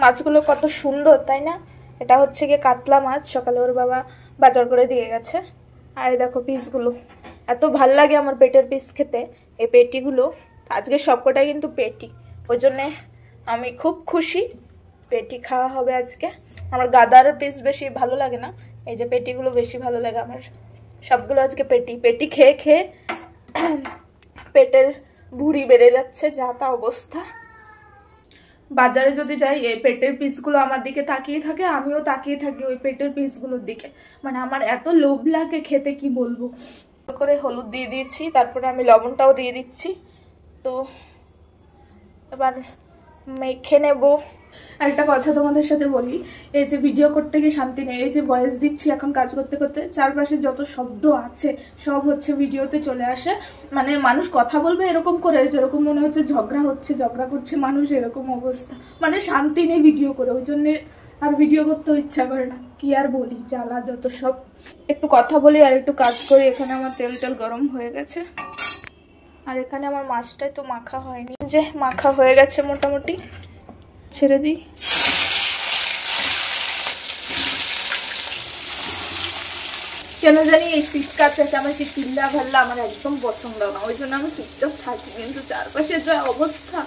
মাছগুলো কত সুন্দর তাই না? এটা হচ্ছে গিয়ে কাতলা মাছ, সকালে ওর বাবা বাজার করে দিয়ে গেছে। আর এই দেখো পিসগুলো, এত ভাল লাগে আমার পেটের পিস খেতে, এই পেটিগুলো। আজকে সবকটাই কিন্তু পেটি, ওই জন্যে আমি খুব খুশি। পেটি খাওয়া হবে আজকে। আমার গাদার পিস বেশি ভালো লাগে না, এই যে পেটিগুলো বেশি ভালো লাগে আমার। সবগুলো আজকে পেটি পেটি খেয়ে খেয়ে পেটের ভুঁড়ি বেড়ে যাচ্ছে, যা তা অবস্থা। বাজারে যদি যাই এই পেটের পিসগুলো আমার দিকে তাকিয়ে থাকে, আমিও তাকিয়ে থাকি ওই পেটের পিসগুলোর দিকে। মানে আমার এত লোভ লাগে খেতে, কি বলবো। করে হলুদ দিয়ে দিয়েছি, তারপরে আমি লবণটাও দিয়ে দিচ্ছি। তো এবার মেখে নেবো। আর একটা কথা তোমাদের সাথে বলি, এই যে ভিডিও করতে গিয়ে শান্তি নেই। এই যে ভয়েস দিচ্ছি এখন কাজ করতে করতে, চারপাশে যত শব্দ আছে সব হচ্ছে ভিডিওতে চলে আসে। মানে মানুষ কথা বলবে এরকম করে, যেরকম মনে হচ্ছে ঝগড়া হচ্ছে, ঝগড়া করছে মানুষ, এরকম অবস্থা। মানে শান্তি নেই ভিডিও করে, ওই জন্যে আর ভিডিও করতেও ইচ্ছা করে না। কি আর বলি, জ্বালা যত সব। একটু কথা বলি আর একটু কাজ করি। এখানে আমার তেল গরম হয়ে গেছে, আর এখানে আমার মাছটাই তো মাখা হয়নি, যে মাখা হয়ে গেছে মোটামুটি। ছেড়ে দিই। কেন জানি এই শীতকাল চেঁচামেচি চিল্লা ভাল্লা আমার একদম পছন্দ না, ওই জন্য আমি চুপচাপ থাকি। কিন্তু চারপাশে যা অবস্থা।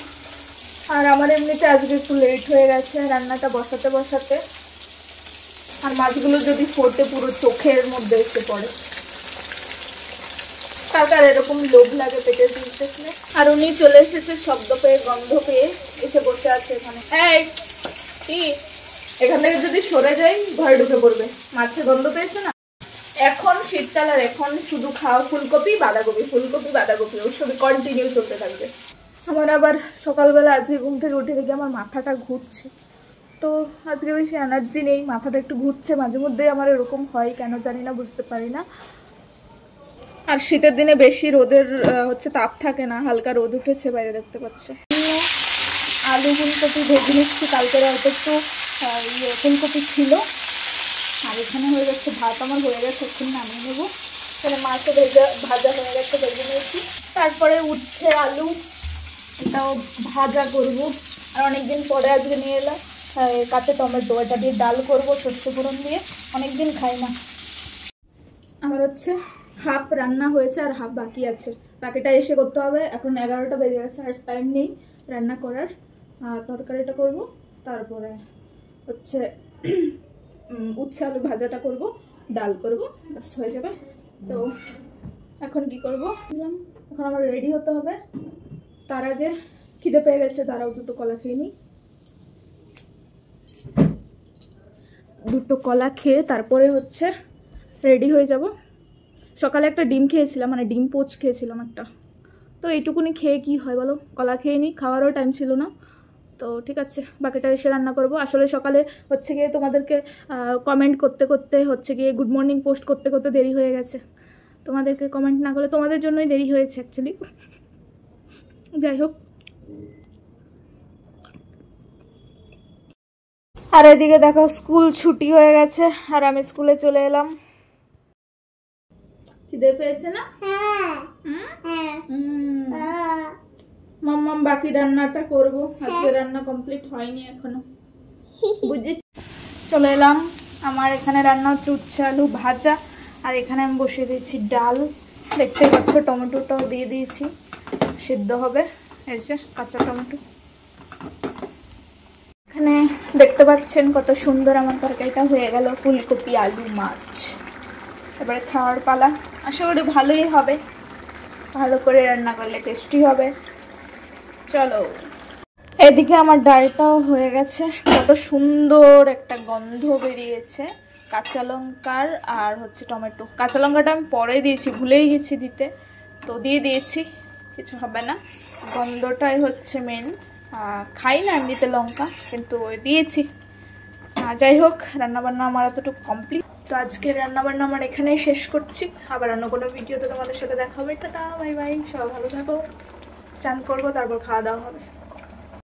আর আমার এমনিতে আজকে একটু লেট হয়ে গেছে রান্নাটা বসাতে বসাতে। আর মাছগুলো যদি ফোটে পুরো চোখের মধ্যে এসে পড়ে। তার এরকম লোভ লাগে পেটের পিস দেখলে। আর উনি চলে এসেছে শব্দ পেয়ে, গন্ধ পেয়ে, এসে বসে আছে এখানে। এই কি, এখান থেকে যদি সরে যাই ঘরে ঢুকে পড়বে। মাছের গন্ধ পেয়েছে না? এখন শীতকাল, আর এখন শুধু খাওয়া ফুলকপি বাঁধাকপি, ফুলকপি বাঁধাকপি, ওর সবই কন্টিনিউ চলতে থাকবে। আমার আবার সকালবেলা আজকে ঘুম থেকে উঠে দেখি আমার মাথাটা ঘুরছে। তো আজকে বেশি এনার্জি নেই, মাথাটা একটু ঘুরছে। মাঝে মধ্যেই আমার এরকম হয়, কেন জানি না, বুঝতে পারি না। আর শীতের দিনে বেশি রোদের হচ্ছে তাপ থাকে না, হালকা রোদ উঠেছে বাইরে, দেখতে পাচ্ছে। আলু ফুলকপি ভেজে নিচ্ছি, কালকের হয়তো একটু ফুলকপি ছিল। আর এখানে হয়ে যাচ্ছে ভাত, আমার হয়ে গেছে, এখন নামিয়ে নেবো। এখানে মাছও ভাজা হয়ে গেছে, ভেজে নিয়েছি। তারপরে উচ্ছে আলু, এটাও ভাজা করবো। আর অনেকদিন পরে আজকে নিয়ে এলাম কাঁচা টমেটো, এটা দিয়ে ডাল করবো সর্ষে ফোড়ন দিয়ে, অনেকদিন খাই না। আমার হচ্ছে হাফ রান্না হয়েছে আর হাফ বাকি আছে, বাকিটা এসে করতে হবে। এখন 11টা বেজে গেছে, আর টাইম নেই রান্না করার। তরকারিটা করব, তারপরে হচ্ছে উচ্ছে আলু ভাজাটা করব, ডাল করব, ব্যাস হয়ে যাবে। তো এখন কি করব, এখন আমার রেডি হতে হবে। তার আগে খিদে পেয়ে গেছে, তারাও দুটো কলা খেয়ে নিই। দুটো কলা খেয়ে তারপরে হচ্ছে রেডি হয়ে যাব। সকালে একটা ডিম খেয়েছিলাম, মানে ডিম পোচ খেয়েছিলাম একটা। তো এইটুকুনি খেয়ে কি হয় বলো, কলা খেয়ে নিই, খাওয়ারও টাইম ছিল না। তো ঠিক আছে, বাকিটা এসে রান্না করব। আসলে সকালে হচ্ছে গিয়ে তোমাদেরকে কমেন্ট করতে করতে, হচ্ছে গিয়ে গুড মর্নিং পোস্ট করতে করতে দেরি হয়ে গেছে। তোমাদেরকে কমেন্ট না করলে, তোমাদের জন্যই দেরি হয়েছে অ্যাকচুয়ালি। যাই হোক, আর এদিকে দেখো স্কুল ছুটি হয়ে গেছে, আর আমি স্কুলে চলে এলাম। খিদে পেয়েছে না? মাম্মাম বাকি রান্নাটা করব, আজকে রান্না কমপ্লিট হয়নি এখনো, বুঝি। চলে এলাম, আমার এখানে রান্না হচ্ছে উচ্ছে আলু ভাজা, আর এখানে আমি বসিয়ে দিয়েছি ডাল। দেখতে পাচ্ছ টমেটোটাও দিয়ে দিয়েছি, সিদ্ধ হবে। এই যে কাঁচা টমেটো। এখানে দেখতে পাচ্ছেন কত সুন্দর আমার তরকারিটা হয়ে গেল, ফুলকপি আলু মাছ। এবারে খাওয়ার পালা। আশা করি ভালোই হবে, ভালো করে রান্না করলে টেস্টি হবে। চলো, এদিকে আমার ডালটাও হয়ে গেছে, কত সুন্দর একটা গন্ধ বেরিয়েছে। কাঁচা লঙ্কার আর হচ্ছে টমেটো, কাঁচা লঙ্কাটা আমি পরে দিয়েছি, ভুলেই গেছি দিতে, তো দিয়ে দিয়েছি, কিছু হবে না। গন্ধটাই হচ্ছে মেন, খাই না এমনিতে লঙ্কা, কিন্তু দিয়েছি। যাই হোক, রান্নাবান্না আমার এতটুকু কমপ্লিট। তো আজকে রান্নাবান্না আমার এখানেই শেষ করছি, আবার অন্য কোনো ভিডিওতে তোমাদের সাথে দেখা হবে। টাটা, বাই বাই, সবাই ভালো থাকো। চান করবো, তারপর খাওয়া দাওয়া হবে।